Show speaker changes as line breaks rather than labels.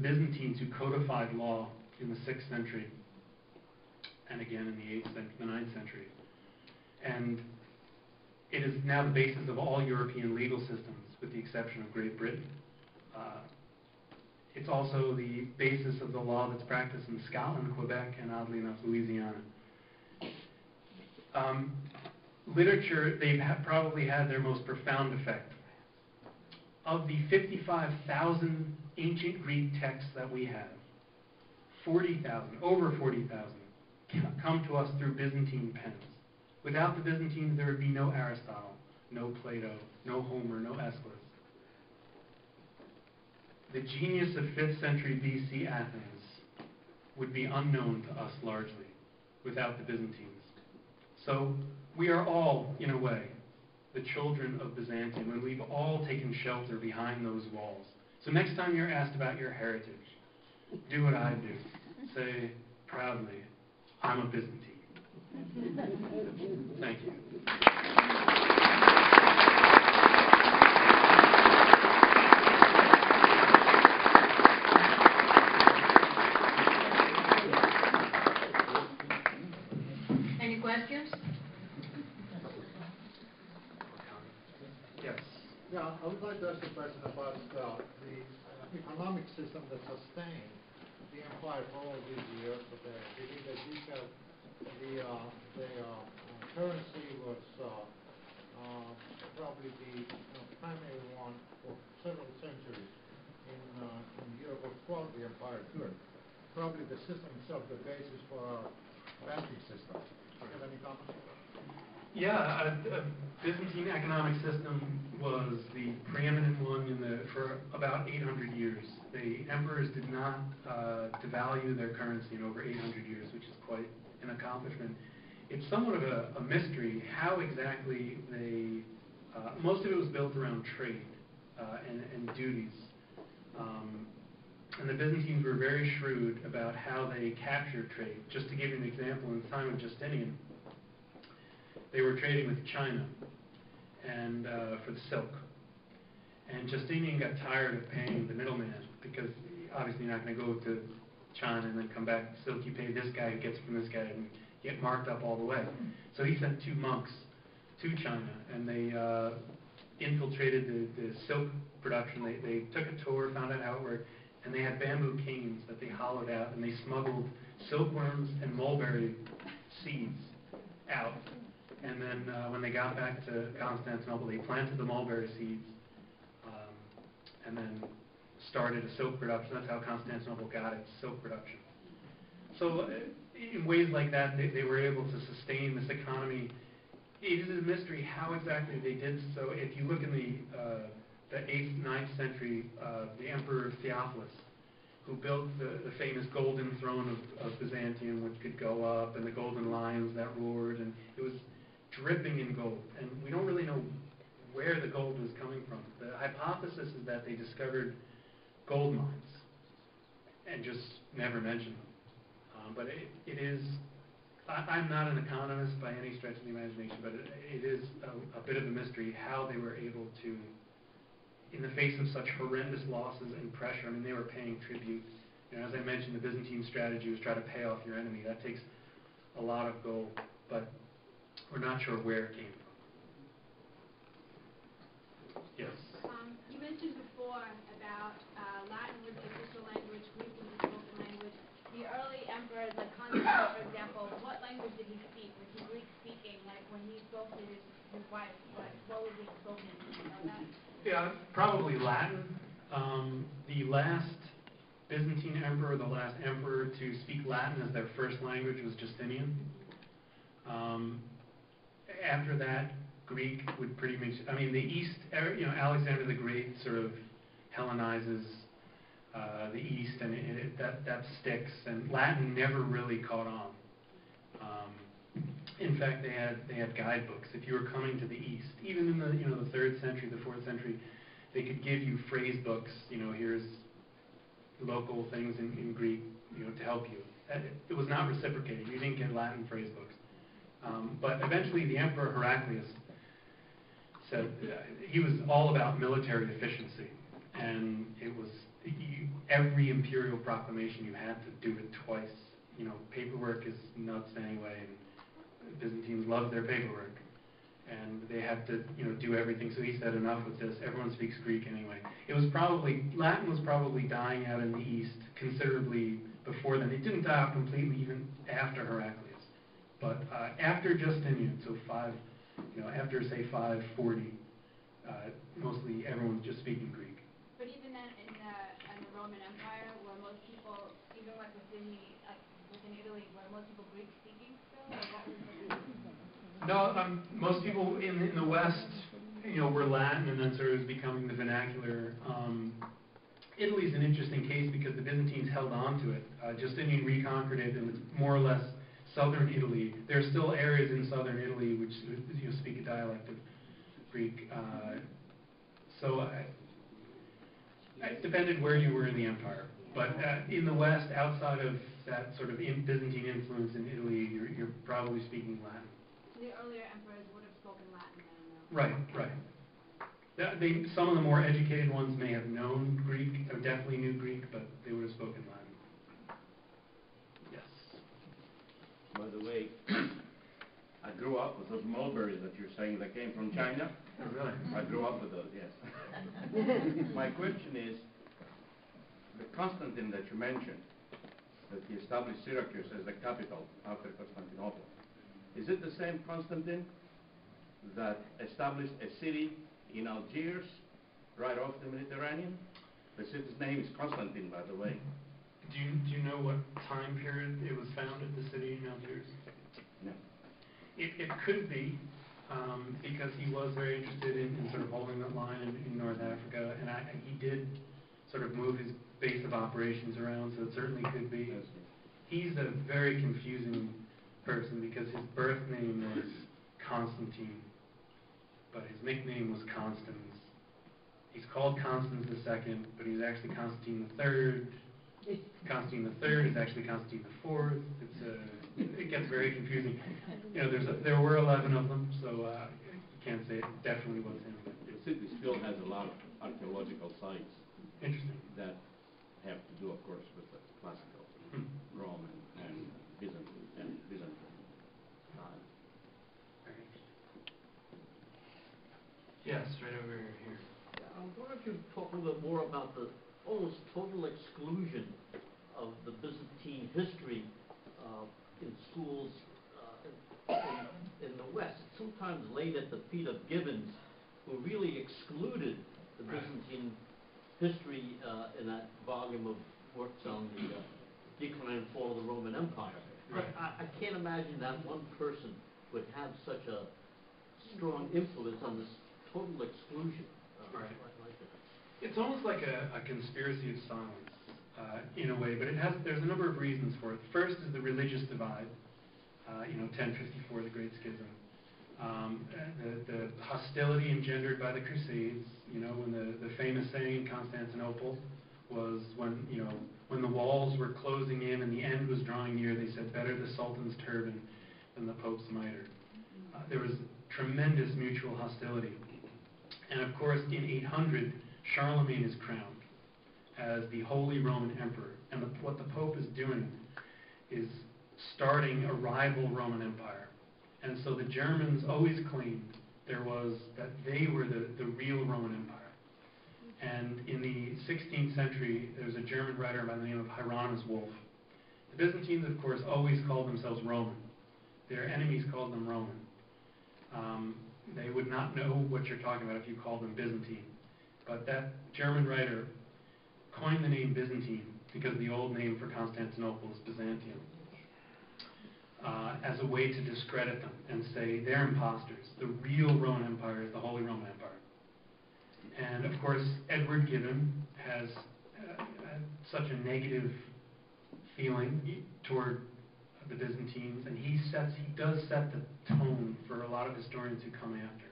Byzantines who codified law in the 6th century, and again in the 8th century, the 9th century. And it is now the basis of all European legal systems, with the exception of Great Britain. It's also the basis of the law that's practiced in Scotland, Quebec, and oddly enough, Louisiana. Literature, they've probably had their most profound effect. Of the 55,000 ancient Greek texts that we have, 40,000, over 40,000, come to us through Byzantine pens. Without the Byzantines, there would be no Aristotle, no Plato, no Homer, no Aeschylus. The genius of 5th century BC Athens would be unknown to us largely without the Byzantines. So we are all, in a way, the children of Byzantium, and we've all taken shelter behind those walls. So next time you're asked about your heritage, do what I do. Say proudly, I'm a Byzantine. Thank you.
Any questions?
Yes.
Yeah, I would like to ask a question about the economic system that sustained the empire for all these years. But the currency was probably the primary one for several centuries in Europe, was throughout the empire good. Probably the system itself, the basis for our banking system. Do you have any comments?
Yeah, Byzantine economic system was the preeminent one for about 800 years. The emperors did not devalue their currency in over 800 years, which is quite an accomplishment. It's somewhat of a mystery how exactly they, most of it was built around trade and duties. And the Byzantines were very shrewd about how they captured trade. Just to give you an example, in the time of Justinian, they were trading with China and for the silk. And Justinian got tired of paying the middleman, because obviously you're not going to go to China and then come back with silk. You pay this guy who gets it from this guy and get marked up all the way. So he sent 2 monks to China, and they infiltrated the silk production. They took a tour, found out how it worked, and they had bamboo canes that they hollowed out, and they smuggled silkworms and mulberry seeds out. And then when they got back to Constantinople, they planted the mulberry seeds and then started a silk production. That's how Constantinople got its silk production. So in ways like that, they were able to sustain this economy. It is a mystery how exactly they did so. If you look in the 8th, 9th century, the Emperor Theophilus, who built the famous golden throne of Byzantium, which could go up, and the golden lions that roared, and it was dripping in gold. And we don't really know where the gold was coming from. The hypothesis is that they discovered gold mines and just never mentioned them. But it is, I'm not an economist by any stretch of the imagination, but it is a bit of a mystery how they were able to, in the face of such horrendous losses and pressure. I mean, they were paying tribute. You know, as I mentioned, the Byzantine strategy was try to pay off your enemy. That takes a lot of gold, but we're not sure where it came from. Yes?
You mentioned before about Latin was the official language, Greek was the spoken language. The early emperors, like Constantinople, for example, what language did he speak? Was he Greek speaking? Like when he spoke to his wife, what was he spoken? Do you know that?
Yeah, probably Latin. The last Byzantine emperor, the last emperor to speak Latin as their first language was Justinian. After that, Greek would pretty much, I mean, the East, you know, Alexander the Great sort of Hellenizes the East, and that sticks, and Latin never really caught on. In fact, they had guidebooks. If you were coming to the East, even in the the 3rd century, the 4th century, they could give you phrase books. You know, here's local things in Greek, you know, to help you. It was not reciprocated. You didn't get Latin phrase books. But eventually, the Emperor Heraclius said he was all about military efficiency, and it was every imperial proclamation you had to do it twice. You know, paperwork is nuts anyway, and Byzantines love their paperwork. And they had to, you know, do everything. So he said, enough with this. Everyone speaks Greek anyway. Latin was probably dying out in the East considerably before then. It didn't die out completely even after Heraclius. But after Justinian, so after say 540, mostly everyone's just speaking Greek.
But even then, in the Roman Empire, were most people, even like within Italy, were most people Greek speaking still? Or what was the
No, most people in the West, were Latin, and then sort of was becoming the vernacular. Italy's an interesting case because the Byzantines held on to it. Justinian reconquered it, and it's more or less southern Italy. There are still areas in southern Italy which speak a dialect of Greek. So it depended where you were in the empire. But in the West, outside of that sort of Byzantine influence in Italy, you're probably speaking Latin.
The earlier emperors would have spoken Latin then, though.
Right. Some of the more educated ones may have known Greek, or definitely knew Greek, but they would have spoken Latin. Yes.
By the way, I grew up with those mulberries that you're saying that came from China.
Oh, really?
I grew up with those, yes. My question is, the Constantine that you mentioned, that he established Syracuse as the capital after Constantinople, is it the same Constantine that established a city in Algiers, right off the Mediterranean? The city's name is Constantine, by the way.
Do you know what time period it was founded, the city in Algiers?
No.
It could be, because he was very interested in sort of holding that line in North Africa, and he did sort of move his base of operations around, so it certainly could be. He's a very confusing person because his birth name was Constantine, but his nickname was Constans. He's called Constans II, but he's actually Constantine III. Constantine III is actually Constantine IV. It gets very confusing. There were 11 of them, so you can't say it definitely was him.
The city still has a lot of archaeological sites.
Interesting.
That have to do, of course, with the classical Rome and Byzantine time.
Very interesting. Yes, right over here.
I wonder if you'd talk a little bit more about the almost total exclusion of the Byzantine history in schools in the West. It's sometimes laid at the feet of Gibbons, who really excluded the Byzantine history in that volume of works on the decline and fall of the Roman Empire.
Right.
I can't imagine that one person would have such a strong influence on this total exclusion.
Right.
Like that.
It's almost like a conspiracy of silence, in a way, but there's a number of reasons for it. First is the religious divide, 1054, the Great Schism. The hostility engendered by the Crusades, when the famous saying in Constantinople was when the walls were closing in and the end was drawing near, they said, better the Sultan's turban than the Pope's mitre. There was tremendous mutual hostility. And of course, in 800, Charlemagne is crowned as the Holy Roman Emperor. And what the Pope is doing is starting a rival Roman Empire. And so the Germans always claimed that they were the real Roman Empire. And in the 16th century, there was a German writer by the name of Hieronymus Wolff. The Byzantines, of course, always called themselves Roman. Their enemies called them Roman. They would not know what you're talking about if you called them Byzantine. But that German writer coined the name Byzantine because the old name for Constantinople is Byzantium, as a way to discredit them and say they're imposters. The real Roman Empire is the Holy Roman Empire. And of course, Edward Gibbon has such a negative feeling toward the Byzantines, and he does set the tone for a lot of historians who come after.